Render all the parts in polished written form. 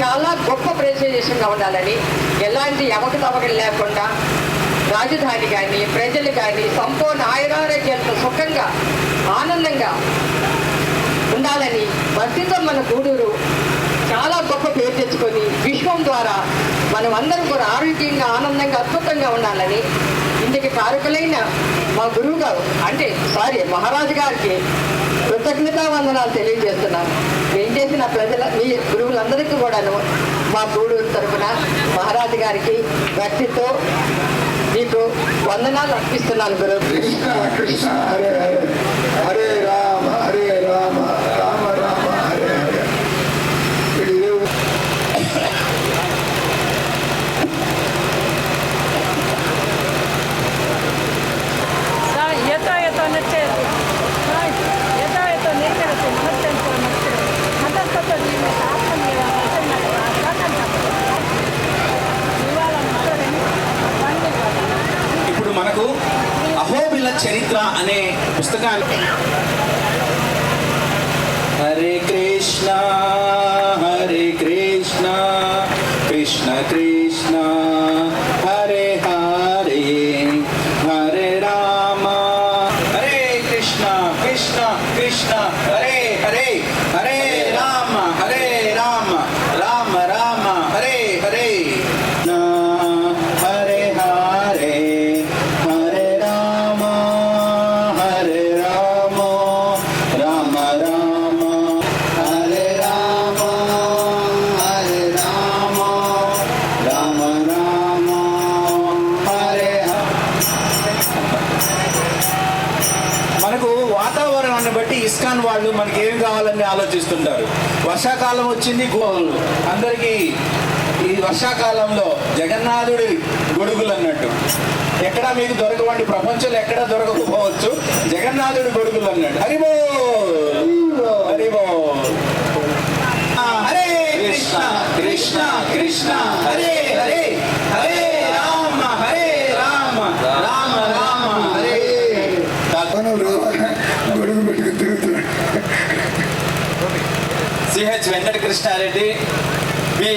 చాలా గొప్ప ప్రెజెంటేషన్గా ఉండాలని, ఎలాంటి అవకతవకలు లేకుండా రాజధాని కానీ ప్రజలు కానీ సంపూర్ణ ఆయురారోగ్యాలతో సుఖంగా ఆనందంగా ఉండాలని భక్తితో మన గూడూరు చాలా గొప్ప పేరు తెచ్చుకొని విశ్వం ద్వారా మనం అందరం కూడా ఆరోగ్యంగా ఆనందంగా అద్భుతంగా ఉండాలని ఇందుకు కారకులైన మా గురువు గారు మహారాజు గారికి కృతజ్ఞతా వందనాలు తెలియజేస్తున్నాను. ఏం చేసిన మీ గురువులందరికీ కూడాను మా గూడూరు తరఫున మహారాజు గారికి భక్తితో మీకు వందనాలు అర్పిస్తున్నాను. గురువు కృష్ణ కృష్ణ హరే హరే హరే రామ రామ రామ హరే హరే. ఇప్పుడు మనకు అహోబిల చరిత్ర అనే పుస్తకాన్ని హరే కృష్ణ కృష్ణ కృష్ణ హరే హరే హరే రామ హరే కృష్ణ కృష్ణ కృష్ణ హరే హరే హరే రామ రామ రామ హరే హరే హరే హరే హరే రామ రామ రామ హరే రామ రామ రామ హరే. మనకు వాతావరణాన్ని బట్టి ఇస్కాన్ వాళ్ళు మనకి ఏం కావాలని ఆలోచిస్తుంటారు. వర్షాకాలం వచ్చింది, అందరికీ ఈ వర్షాకాలంలో జగన్నాథుడి గొడుగులు అన్నట్టు ఎక్కడా మీకు దొరకవండి, ప్రపంచంలో ఎక్కడా దొరకకపోవచ్చు, జగన్నాథుడి గొడుగులు అన్నట్టు. హరిబో హరిబో హరే కృష్ణ కృష్ణ కృష్ణ హరే హరే హరే రామ రామ రామ హరే. గొడుగు పెట్టుకు తిరుగుతున్నాడు. సిహెచ్ వెంకట కృష్ణారెడ్డి బి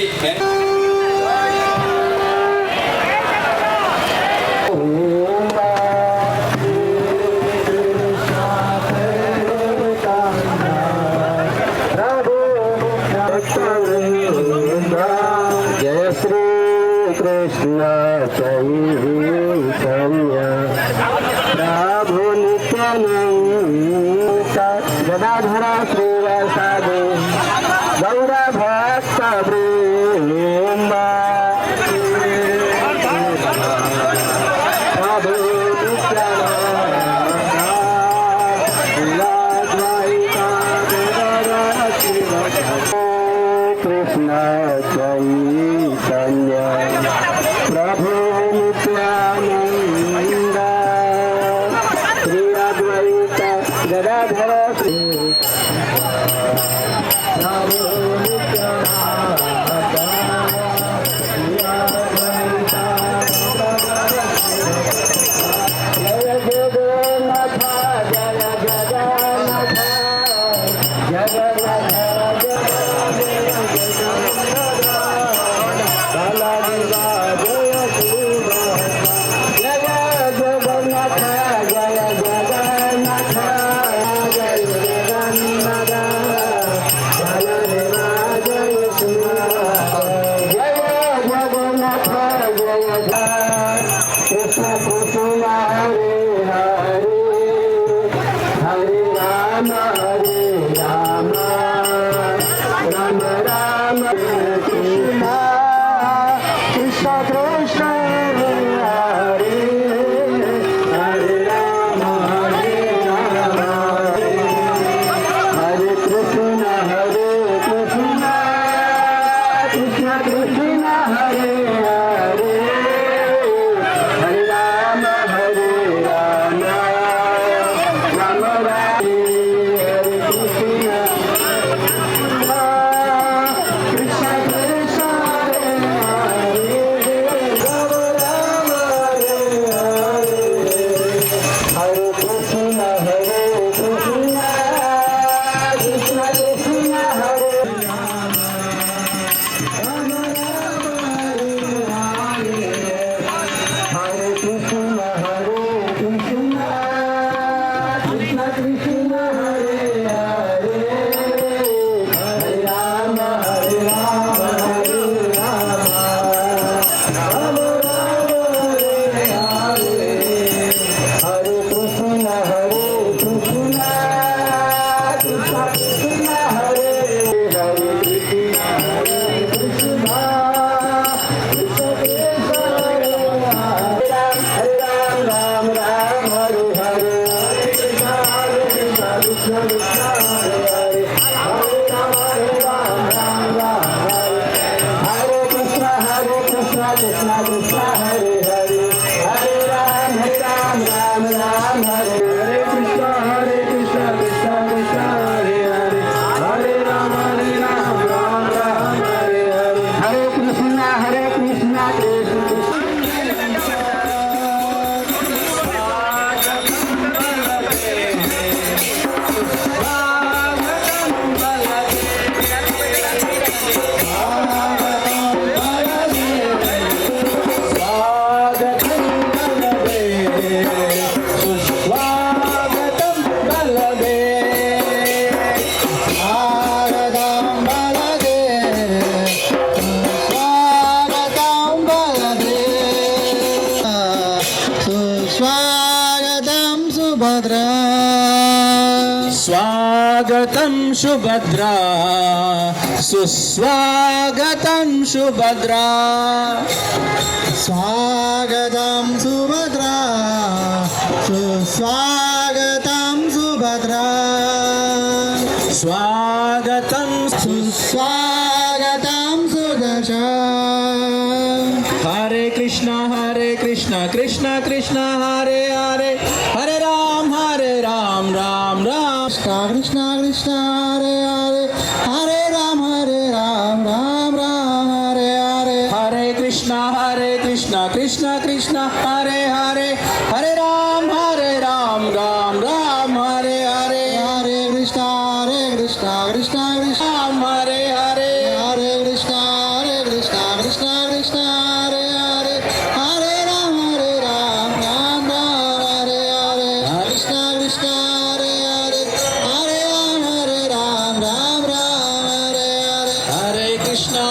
జయ శ్రీ కృష్ణ చైతన్య ప్రభు నిత్యానంద గదాధర శ్రీవాసాది గౌర భక్త వృంద ప్రభు కృష్ణ చైతన్య ప్రభు నిత్యానంద శ్రీ అద్వైత గదాధర శ్రీ ప్రభు నిత్యానంద శ్రీ అద్వైత జయ జగన్నాథ జయ జగన్నాథ జగన్నాథ కృష్ణ కృష్ణ హరే హరే హరే రామ రామ రామ కృష్ణ కృష్ణ కృష్ణ హరే హరే హరే రామ హరే కృష్ణ కృష్ణ కృష్ణ హరే హరే హరే రామ రామ హరే కృష్ణ కృష్ణ स्वागतं सुभद्रा सुस्वागतं सुभद्रा स्वागतं सुभद्रा सुस्वागतं सुभद्रा स्वागतं सुस्वागतं सुदर्शा हरे Krishna Krishna Krishna Hare Hare Hare Ram Ram Ram Krishna Krishna Hare Hare Hare Ram Ram Ram Hare Hare Hare Krishna Krishna Krishna Hare Hare Hare Ram Ram Ram Hare Hare Hare Krishna Krishna Krishna Ram Hare Hare Hare Krishna Krishna Krishna Hare Hare Hare Ram Ram Ram Hare Hare Krishna Krishna Hare Hare Hare Ram Ram Hare Hare Hare Krishna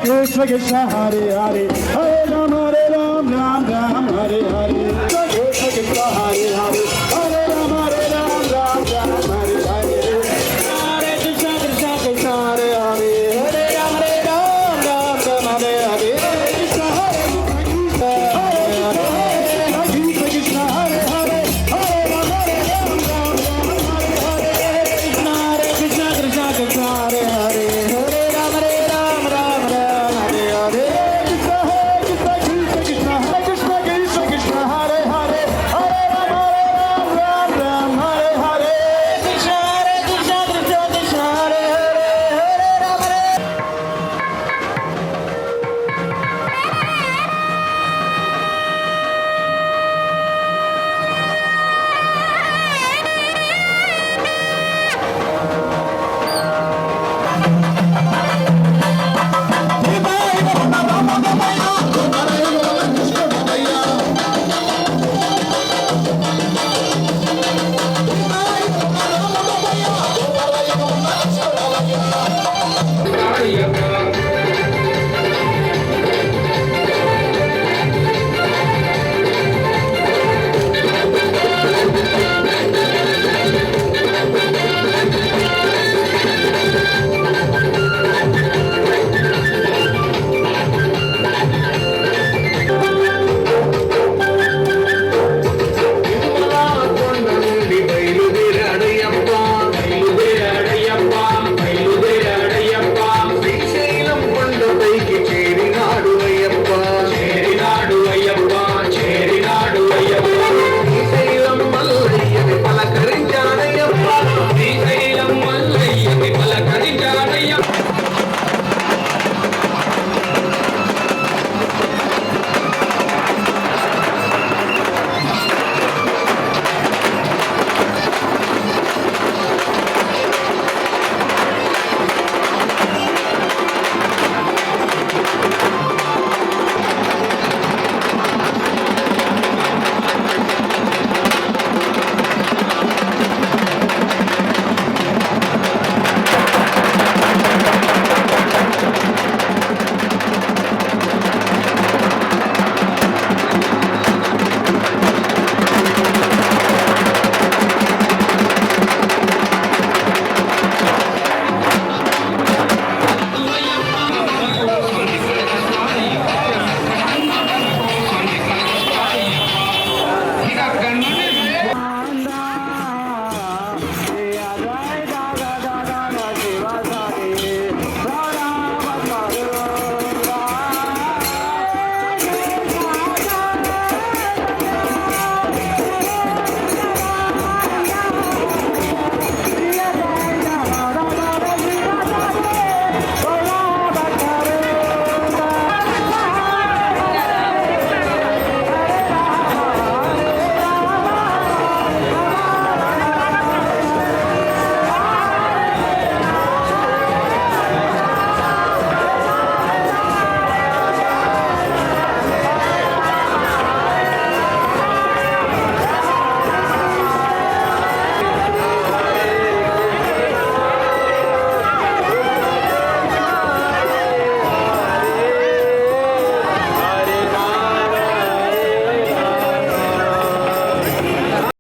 Krishna Krishna Hare Hare Hare Ram Ram Ram Hare Hare